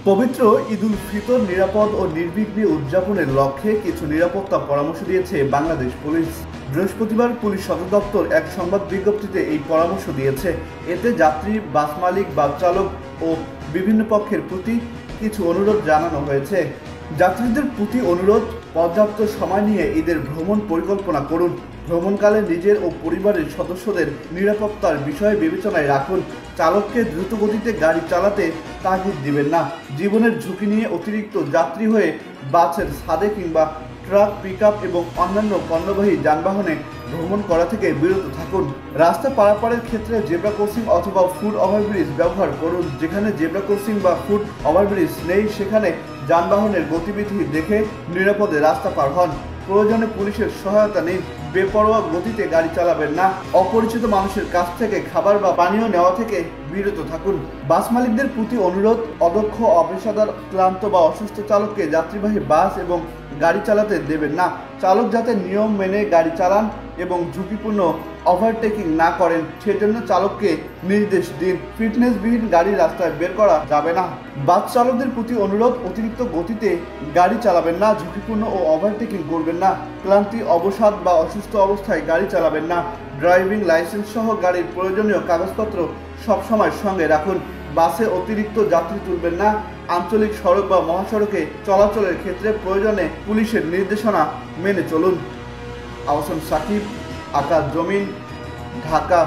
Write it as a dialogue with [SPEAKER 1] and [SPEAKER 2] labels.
[SPEAKER 1] পবিত্র ঈদুল ফিতর নিরাপদ ও নির্বিঘ্নে উদযাপনের লক্ষ্যে কিছু নিরাপত্তা পরামর্শ দিয়েছে বাংলাদেশ পুলিশ। বৃহস্পতিবার পুলিশ সদর দপ্তর এক সংবাদ বিজ্ঞপ্তিতে এই পরামর্শ দিয়েছে। এতে যাত্রী, বাস মালিক, বাস চালক ও বিভিন্ন পক্ষের প্রতি কিছু অনুরোধ জানানো হয়েছে। যাত্রীদের প্রতি অনুরোধ, পর্যাপ্ত সময় নিয়ে ঈদের ভ্রমণ পরিকল্পনা করুন। ভ্রমণকালে নিজের ও পরিবারের সদস্যদের নিরাপত্তার বিষয়ে বিবেচনায় রাখুন। চালককে দ্রুত গতিতে গাড়ি চালাতে তাগিদ দিবেন না। জীবনের ঝুঁকি নিয়ে অতিরিক্ত যাত্রী হয়ে বাসের ছাদে কিংবা ট্রাক, পিকআপ এবং অন্যান্য পণ্যবাহী যানবাহনে ভ্রমণ করা থেকে বিরত থাকুন। রাস্তা পারাপারের ক্ষেত্রে জেব্রা ক্রসিং অথবা ফুট ওভারব্রিজ ব্যবহার করুন। যেখানে জেব্রা ক্রসিং বা ফুট ওভারব্রিজ নেই সেখানে যানবাহনের গতিবিধি দেখে নিরাপদে রাস্তা পার হন। প্রয়োজনে পুলিশের সহায়তা নিন। বেপরোয়া গতিতে গাড়ি চালাবেন না। অপরিচিত মানুষের কাছ থেকে খাবার বা পানীয় নেওয়া থেকে বিরত থাকুন। বাস মালিকদের প্রতি অনুরোধ, অদক্ষ, অপেশাদার, ক্লান্ত বা অসুস্থ চালককে যাত্রীবাহী বাস এবং গাড়ি চালাতে দেবেন না। চালক যাতে নিয়ম মেনে গাড়ি চালান এবং ঝুঁকিপূর্ণ ওভারটেকিং না করেন সেজন্য চালককে নির্দেশ দিন। ফিটনেসবিহীন গাড়ি রাস্তায় বের করা যাবে না। বাস চালকদের প্রতি অনুরোধ, অতিরিক্ত গতিতে গাড়ি চালাবেন না, ঝুঁকিপূর্ণ ও ওভারটেকিং করবেন না। ক্লান্তি, অবসাদ বা অসুস্থ অবস্থায় গাড়ি চালাবেন না। ড্রাইভিং লাইসেন্স সহ গাড়ির প্রয়োজনীয় কাগজপত্র সবসময় সঙ্গে রাখুন। বাসে অতিরিক্ত যাত্রী তুলবেন না। আঞ্চলিক সড়ক বা মহাসড়কে চলাচলের ক্ষেত্রে প্রয়োজনে পুলিশের নির্দেশনা মেনে চলুন। আহসান সাকিব, আকাশ জমিন, ঢাকা।